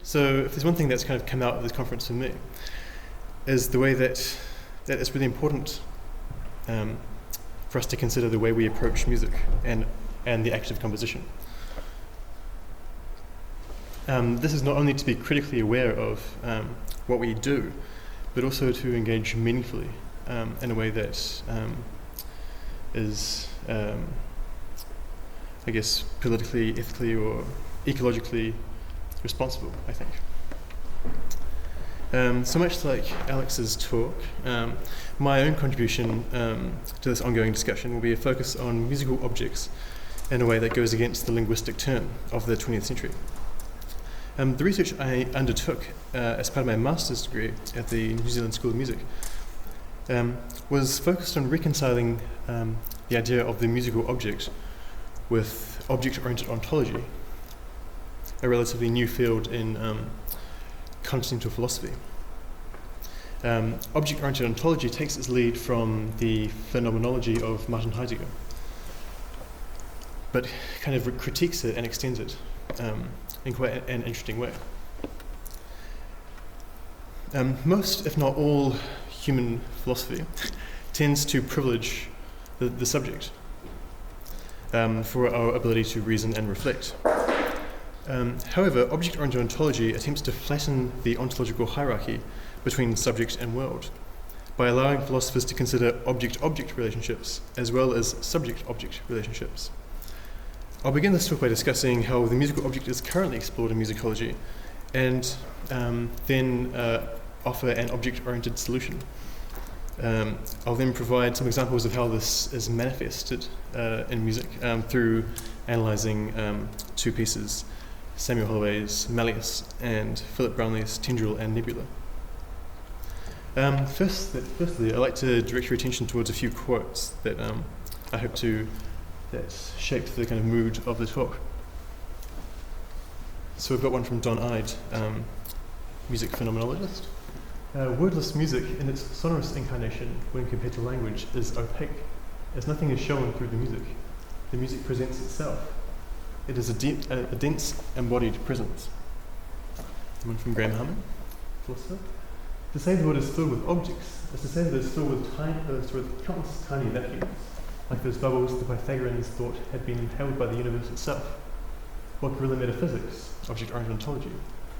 So if there's one thing that's kind of come out of this conference for me, is the way that it's really important for us to consider the way we approach music and the act of composition. This is not only to be critically aware of what we do, but also to engage meaningfully in a way that is, I guess, politically, ethically, or ecologically responsible, I think. So much like Alex's talk, my own contribution to this ongoing discussion will be a focus on musical objects in a way that goes against the linguistic turn of the 20th century. The research I undertook as part of my master's degree at the New Zealand School of Music was focused on reconciling the idea of the musical object with object-oriented ontology, a relatively new field in continental philosophy. Object-oriented ontology takes its lead from the phenomenology of Martin Heidegger, but kind of critiques it and extends it in quite an interesting way. Most, if not all, human philosophy tends to privilege the subject for our ability to reason and reflect. However, object-oriented ontology attempts to flatten the ontological hierarchy between subject and world by allowing philosophers to consider object-object relationships as well as subject-object relationships. I'll begin this talk by discussing how the musical object is currently explored in musicology, and then offer an object-oriented solution. I'll then provide some examples of how this is manifested in music through analysing two pieces, Samuel Holloway's Malleus and Philip Brownlee's Tendril and Nebula. Firstly, I'd like to direct your attention towards a few quotes that I hope that shaped the kind of mood of the talk. So we've got one from Don Ide, music phenomenologist. Wordless music in its sonorous incarnation when compared to language is opaque, as nothing is shown through the music. The music presents itself. It is a dense embodied presence. Someone from Graham Harman, philosopher. To say the world is filled with objects is to say that it is filled with countless tiny vacuums, like those bubbles the Pythagoreans thought had been inhaled by the universe itself. What guerrilla metaphysics, object-oriented ontology,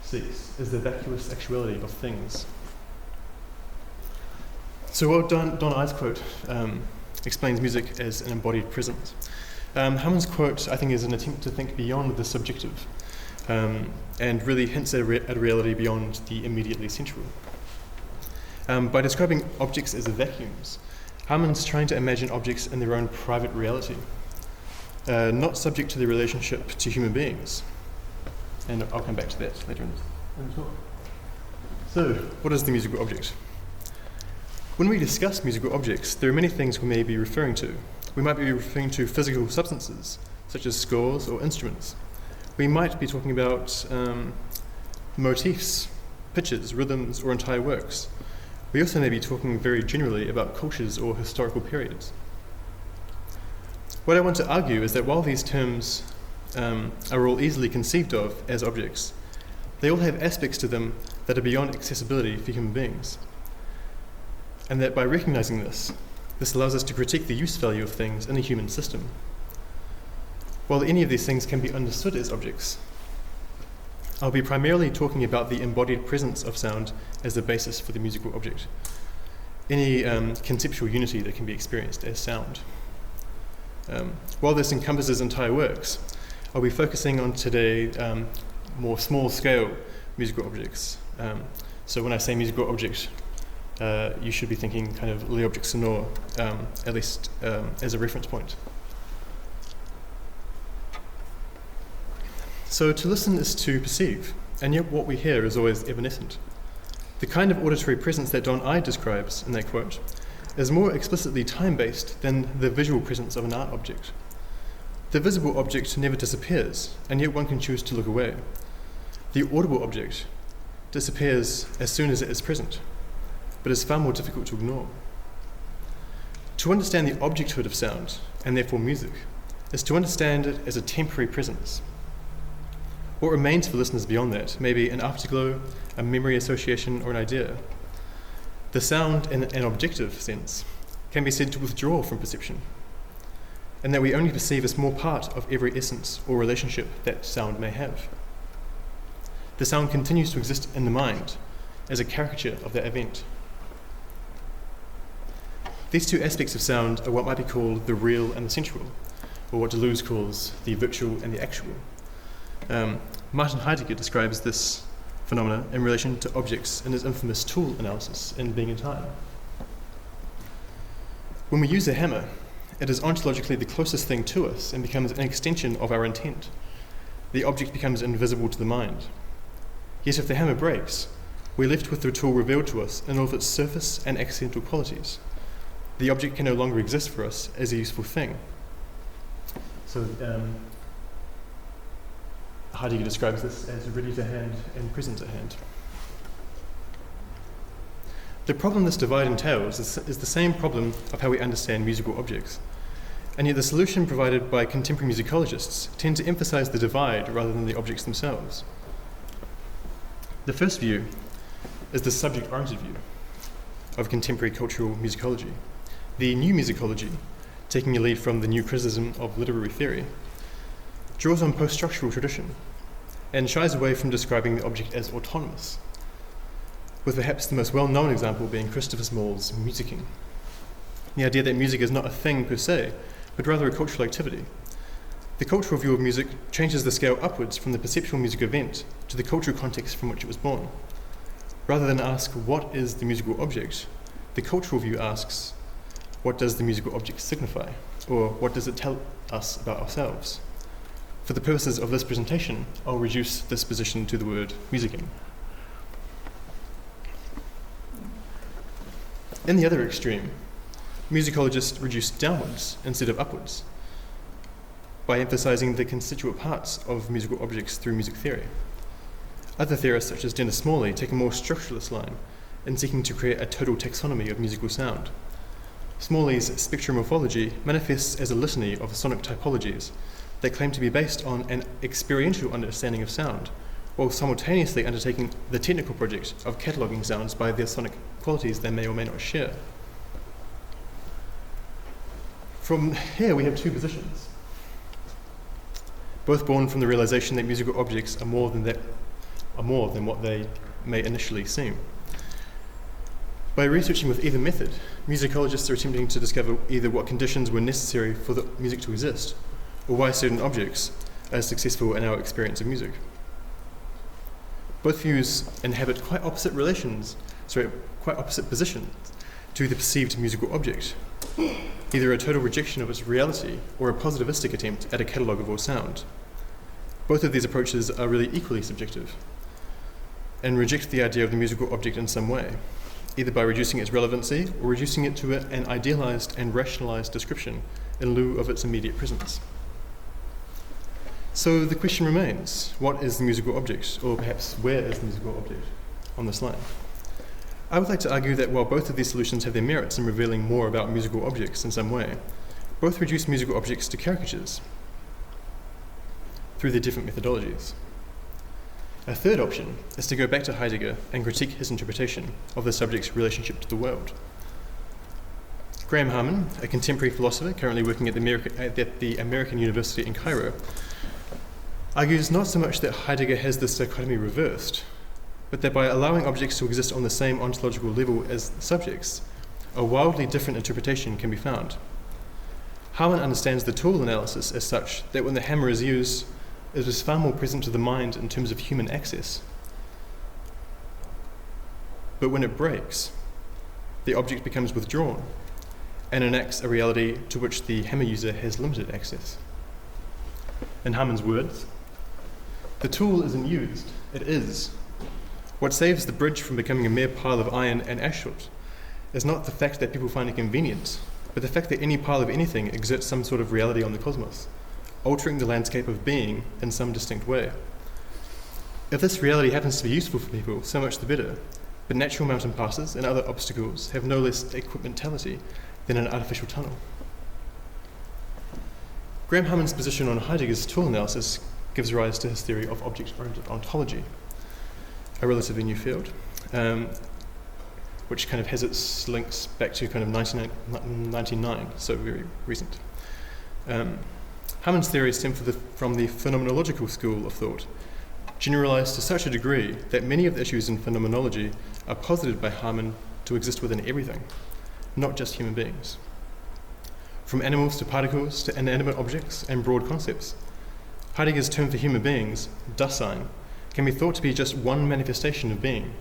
seeks is the vacuous actuality of things. So while Don Ide's quote explains music as an embodied presence, Harman's quote, I think, is an attempt to think beyond the subjective and really hints at a reality beyond the immediately sensual. By describing objects as vacuums, Harman's trying to imagine objects in their own private reality, not subject to the relationship to human beings. And I'll come back to that later in the talk. So, what is the musical object? When we discuss musical objects, there are many things we may be referring to. We might be referring to physical substances, such as scores or instruments. We might be talking about motifs, pitches, rhythms, or entire works. We also may be talking very generally about cultures or historical periods. What I want to argue is that while these terms are all easily conceived of as objects, they all have aspects to them that are beyond accessibility for human beings. And that by recognizing this allows us to critique the use value of things in a human system. While any of these things can be understood as objects, I'll be primarily talking about the embodied presence of sound as the basis for the musical object, any conceptual unity that can be experienced as sound. While this encompasses entire works, I'll be focusing on today more small-scale musical objects. So when I say musical object, you should be thinking kind of les objets sonores, at least as a reference point. So to listen is to perceive, and yet what we hear is always evanescent. The kind of auditory presence that Don Ide describes in that quote is more explicitly time-based than the visual presence of an art object. The visible object never disappears, and yet one can choose to look away. The audible object disappears as soon as it is present, but is far more difficult to ignore. To understand the objecthood of sound, and therefore music, is to understand it as a temporary presence. What remains for listeners beyond that may be an afterglow, a memory association, or an idea. The sound, in an objective sense, can be said to withdraw from perception, and that we only perceive a small part of every essence or relationship that sound may have. The sound continues to exist in the mind as a caricature of that event. These two aspects of sound are what might be called the real and the sensual, or what Deleuze calls the virtual and the actual. Martin Heidegger describes this phenomena in relation to objects in his infamous tool analysis in Being and Time. When we use a hammer, it is ontologically the closest thing to us and becomes an extension of our intent. The object becomes invisible to the mind. Yet if the hammer breaks, we're left with the tool revealed to us in all of its surface and accidental qualities. The object can no longer exist for us as a useful thing. So Heidegger describes this as ready to hand and present at hand. The problem this divide entails is the same problem of how we understand musical objects. And yet the solution provided by contemporary musicologists tend to emphasize the divide rather than the objects themselves. The first view is the subject-oriented view of contemporary cultural musicology. The new musicology, taking a lead from the new criticism of literary theory, draws on post-structural tradition and shies away from describing the object as autonomous, with perhaps the most well-known example being Christopher Small's musicking. The idea that music is not a thing per se, but rather a cultural activity. The cultural view of music changes the scale upwards from the perceptual music event to the cultural context from which it was born. Rather than ask, what is the musical object, the cultural view asks, what does the musical object signify? Or what does it tell us about ourselves? For the purposes of this presentation, I'll reduce this position to the word musicking. In the other extreme, musicologists reduce downwards instead of upwards by emphasizing the constituent parts of musical objects through music theory. Other theorists, such as Dennis Smalley, take a more structuralist line in seeking to create a total taxonomy of musical sound. Smalley's spectromorphology manifests as a litany of sonic typologies that claim to be based on an experiential understanding of sound, while simultaneously undertaking the technical project of cataloguing sounds by their sonic qualities they may or may not share. From here we have two positions, both born from the realization that musical objects are more than what they may initially seem. By researching with either method, musicologists are attempting to discover either what conditions were necessary for the music to exist, or why certain objects are successful in our experience of music. Both views inhabit quite opposite positions to the perceived musical object, either a total rejection of its reality or a positivistic attempt at a catalogue of all sound. Both of these approaches are really equally subjective and reject the idea of the musical object in some way, either by reducing its relevancy or reducing it to an idealized and rationalized description in lieu of its immediate presence. So the question remains, what is the musical object, or perhaps where is the musical object on this line? I would like to argue that while both of these solutions have their merits in revealing more about musical objects in some way, both reduce musical objects to caricatures through their different methodologies. A third option is to go back to Heidegger and critique his interpretation of the subject's relationship to the world. Graham Harman, a contemporary philosopher currently working at the American University in Cairo, argues not so much that Heidegger has this dichotomy reversed, but that by allowing objects to exist on the same ontological level as subjects, a wildly different interpretation can be found. Harman understands the tool analysis as such that when the hammer is used, it is far more present to the mind in terms of human access. But when it breaks, the object becomes withdrawn and enacts a reality to which the hammer user has limited access. In Harman's words, the tool isn't used, it is. What saves the bridge from becoming a mere pile of iron and asphalt is not the fact that people find it convenient, but the fact that any pile of anything exerts some sort of reality on the cosmos, altering the landscape of being in some distinct way. If this reality happens to be useful for people, so much the better, but natural mountain passes and other obstacles have no less equipmentality than an artificial tunnel. Graham Harman's position on Heidegger's tool analysis gives rise to his theory of object-oriented ontology, a relatively new field, which kind of has its links back to kind of 1999, so very recent. Hammond's theory stem from the phenomenological school of thought, generalized to such a degree that many of the issues in phenomenology are posited by Hammond to exist within everything, not just human beings. From animals to particles to inanimate objects and broad concepts, Heidegger's term for human beings, Dasein, can be thought to be just one manifestation of being,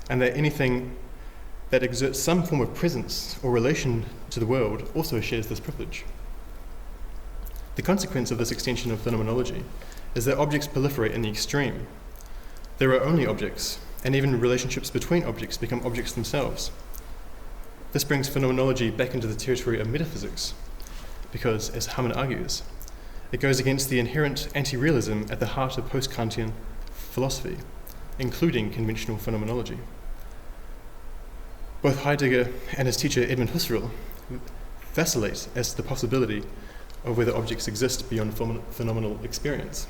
and that anything that exerts some form of presence or relation to the world also shares this privilege. The consequence of this extension of phenomenology is that objects proliferate in the extreme. There are only objects, and even relationships between objects become objects themselves. This brings phenomenology back into the territory of metaphysics, because, as Hammond argues, it goes against the inherent anti-realism at the heart of post-Kantian philosophy, including conventional phenomenology. Both Heidegger and his teacher Edmund Husserl vacillate as to the possibility of whether objects exist beyond phenomenal experience.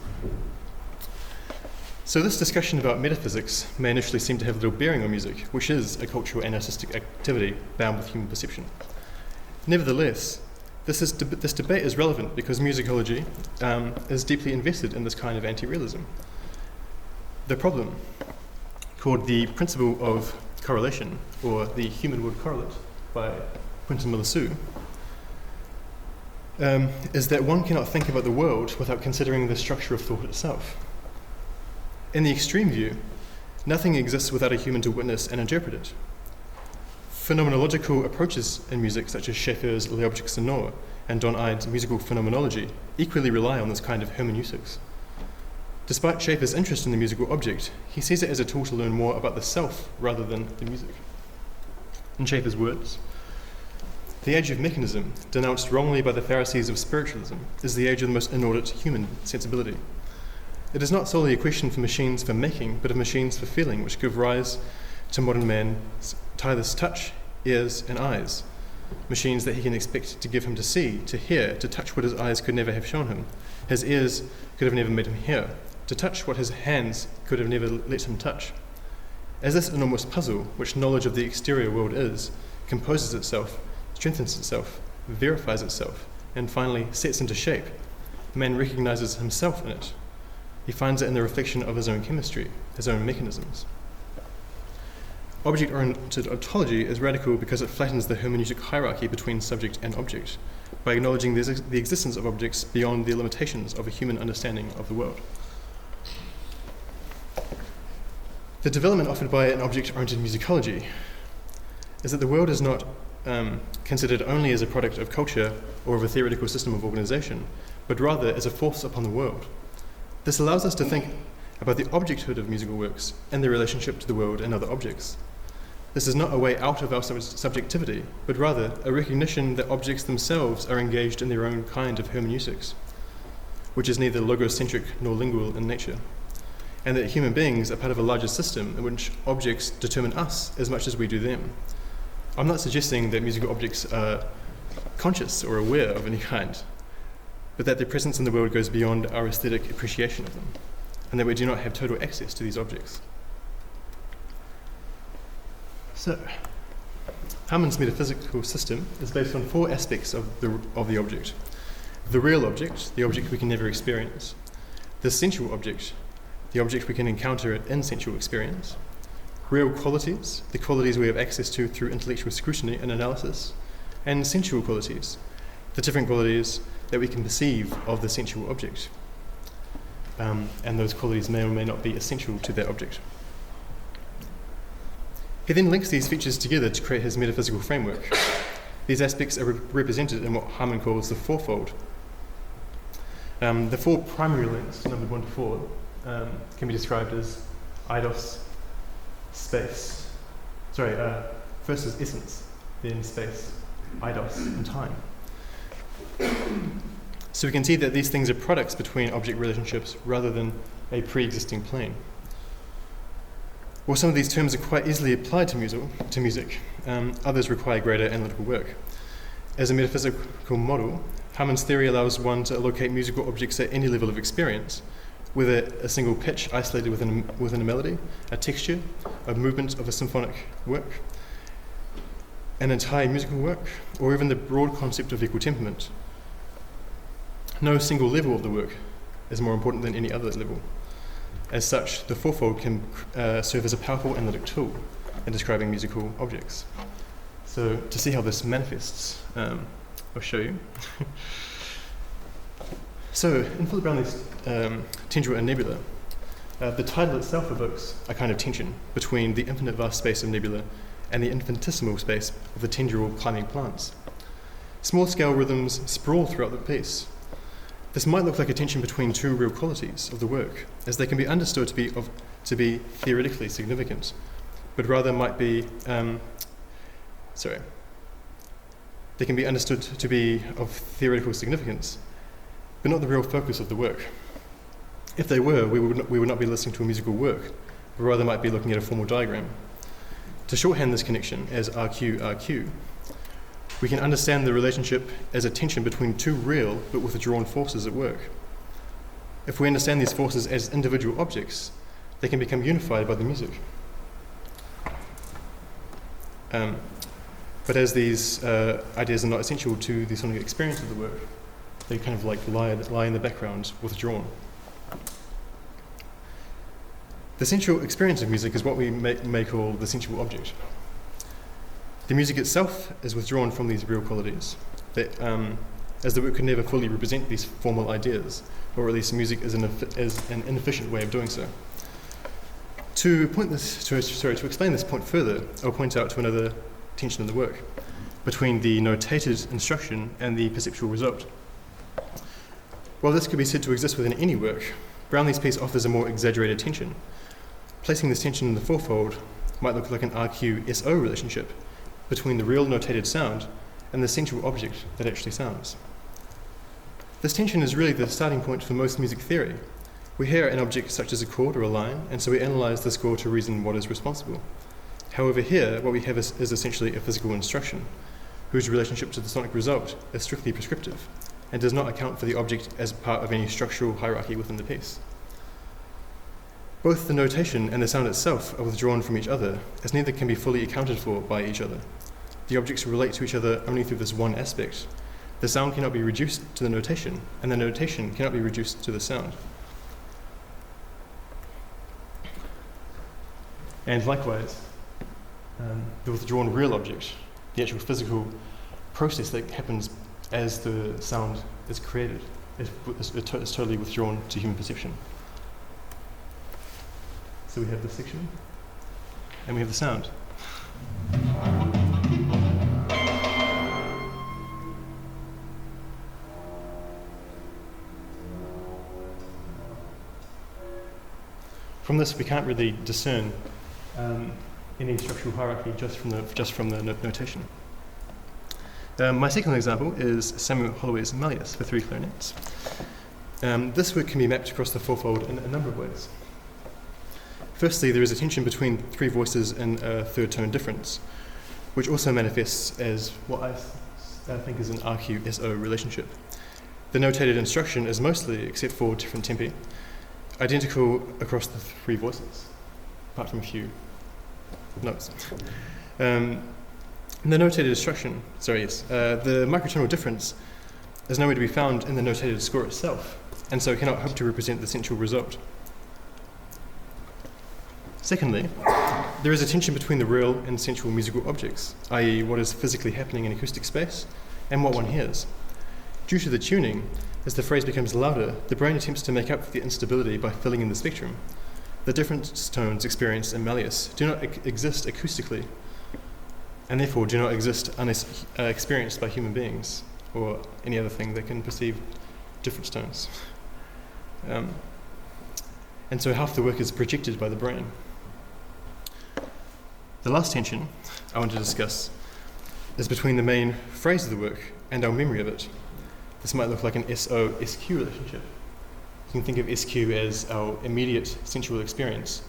So this discussion about metaphysics may initially seem to have little bearing on music, which is a cultural and artistic activity bound with human perception. Nevertheless, this debate is relevant because musicology is deeply invested in this kind of anti-realism. The problem, called the principle of correlation, or the human word correlate by Quentin Miller-Sue, is that one cannot think about the world without considering the structure of thought itself. In the extreme view, nothing exists without a human to witness and interpret it. Phenomenological approaches in music, such as Schaeffer's Les Objets Sonores and Don Ide's musical phenomenology, equally rely on this kind of hermeneutics. Despite Schaeffer's interest in the musical object, he sees it as a tool to learn more about the self rather than the music. In Schaeffer's words, "The age of mechanism, denounced wrongly by the Pharisees of spiritualism, is the age of the most inordinate human sensibility. It is not solely a question for machines for making, but of machines for feeling, which give rise to modern man's tireless touch, ears, and eyes. Machines that he can expect to give him to see, to hear, to touch what his eyes could never have shown him. His ears could have never made him hear, to touch what his hands could have never let him touch. As this enormous puzzle, which knowledge of the exterior world is, composes itself, strengthens itself, verifies itself, and finally sets into shape, man recognizes himself in it. He finds it in the reflection of his own chemistry, his own mechanisms. Object-oriented ontology is radical because it flattens the hermeneutic hierarchy between subject and object, by acknowledging the existence of objects beyond the limitations of a human understanding of the world. The development offered by an object-oriented musicology is that the world is not considered only as a product of culture or of a theoretical system of organization, but rather as a force upon the world. This allows us to think about the objecthood of musical works and their relationship to the world and other objects. This is not a way out of our subjectivity, but rather a recognition that objects themselves are engaged in their own kind of hermeneutics, which is neither logocentric nor lingual in nature, and that human beings are part of a larger system in which objects determine us as much as we do them. I'm not suggesting that musical objects are conscious or aware of any kind, but that their presence in the world goes beyond our aesthetic appreciation of them, and that we do not have total access to these objects. So, Hammond's metaphysical system is based on four aspects of the object. The real object, the object we can never experience. The sensual object, the object we can encounter in sensual experience. Real qualities, the qualities we have access to through intellectual scrutiny and analysis. And sensual qualities, the different qualities that we can perceive of the sensual object. And those qualities may or may not be essential to that object. He then links these features together to create his metaphysical framework. These aspects are represented in what Hammond calls the fourfold. The four primary links, numbered 1 to 4, can be described as eidos, space. First is essence, then space, eidos, and time. So we can see that these things are products between object relationships rather than a pre-existing plane. While some of these terms are quite easily applied to music, others require greater analytical work. As a metaphysical model, Hammond's theory allows one to locate musical objects at any level of experience, whether a single pitch isolated within a melody, a texture, a movement of a symphonic work, an entire musical work, or even the broad concept of equal temperament. No single level of the work is more important than any other level. As such, the fourfold can serve as a powerful analytic tool in describing musical objects. So to see how this manifests, I'll show you. So in Philip Brownlee's Tendril and Nebula, the title itself evokes a kind of tension between the infinite vast space of nebula and the infinitesimal space of the tendril climbing plants. Small-scale rhythms sprawl throughout the piece. This might look like a tension between two real qualities of the work, as they can be understood to be theoretically significant, but rather might be, they can be understood to be of theoretical significance, but not the real focus of the work. If they were, we would not be listening to a musical work, but rather might be looking at a formal diagram. To shorthand this connection as RQ, RQ, we can understand the relationship as a tension between two real but withdrawn forces at work. If we understand these forces as individual objects, they can become unified by the music. But as these ideas are not essential to the sonic experience of the work, they kind of like lie in the background, withdrawn. The sensual experience of music is what we may call the sensual object. The music itself is withdrawn from these real qualities, as the work could never fully represent these formal ideas, or at least music is an inefficient way of doing so. To explain this point further, I'll point out to another tension in the work, between the notated instruction and the perceptual result. While this could be said to exist within any work, Brownlee's piece offers a more exaggerated tension. Placing this tension in the fourfold might look like an RQ-SO relationship between the real notated sound and the sensual object that actually sounds. This tension is really the starting point for most music theory. We hear an object such as a chord or a line, and so we analyse the score to reason what is responsible. However, here, what we have is essentially a physical instruction, whose relationship to the sonic result is strictly prescriptive, and does not account for the object as part of any structural hierarchy within the piece. Both the notation and the sound itself are withdrawn from each other, as neither can be fully accounted for by each other. The objects relate to each other only through this one aspect. The sound cannot be reduced to the notation, and the notation cannot be reduced to the sound. And likewise, the withdrawn real object, the actual physical process that happens as the sound is created, is totally withdrawn to human perception. So we have this section, and we have the sound. From this, we can't really discern any structural hierarchy just from the notation. My second example is Samuel Holloway's Malleus for 3 clarinets. This work can be mapped across the fourfold in a number of ways. Firstly, there is a tension between 3 voices and a third tone difference, which also manifests as what I think is an RQ-SO relationship. The notated instruction is mostly, except for different tempi, identical across the 3 voices, apart from a few notes. The notated instruction, the microtonal difference is nowhere to be found in the notated score itself, and so cannot hope to represent the sensual result. Secondly, there is a tension between the real and sensual musical objects, i.e. what is physically happening in acoustic space and what one hears. Due to the tuning, as the phrase becomes louder, the brain attempts to make up for the instability by filling in the spectrum. The difference tones experienced in Malleus do not exist acoustically, and therefore do not exist experienced by human beings or any other thing that can perceive difference tones. And so half the work is projected by the brain. The last tension I want to discuss is between the main phrase of the work and our memory of it. This might look like an SO-SQ relationship. You can think of SQ as our immediate sensual experience,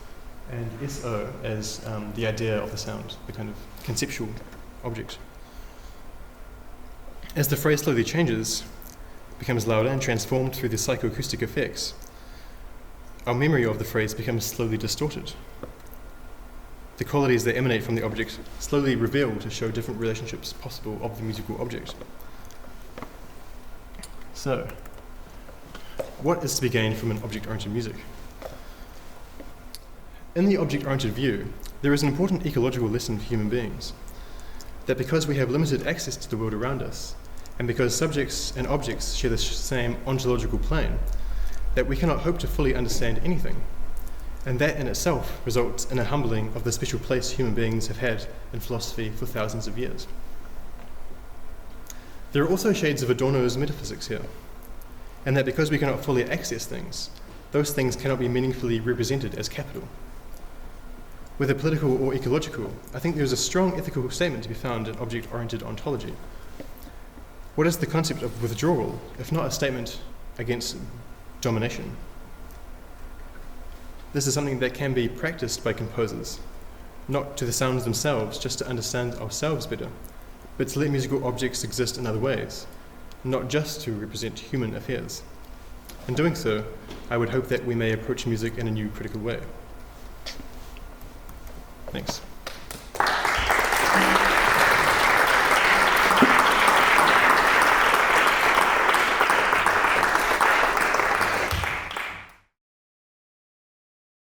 and SO as the idea of the sound, the kind of conceptual object. As the phrase slowly changes, becomes louder and transformed through the psychoacoustic effects, our memory of the phrase becomes slowly distorted. The qualities that emanate from the object slowly reveal to show different relationships possible of the musical object. So, what is to be gained from an object-oriented music? In the object-oriented view, there is an important ecological lesson for human beings, that because we have limited access to the world around us, and because subjects and objects share the same ontological plane, that we cannot hope to fully understand anything, and that in itself results in a humbling of the special place human beings have had in philosophy for thousands of years. There are also shades of Adorno's metaphysics here, and that because we cannot fully access things, those things cannot be meaningfully represented as capital. Whether political or ecological, I think there is a strong ethical statement to be found in object-oriented ontology. What is the concept of withdrawal, if not a statement against domination? This is something that can be practiced by composers, not to the sounds themselves, just to understand ourselves better, but to let musical objects exist in other ways, not just to represent human affairs. In doing so, I would hope that we may approach music in a new critical way. Thanks.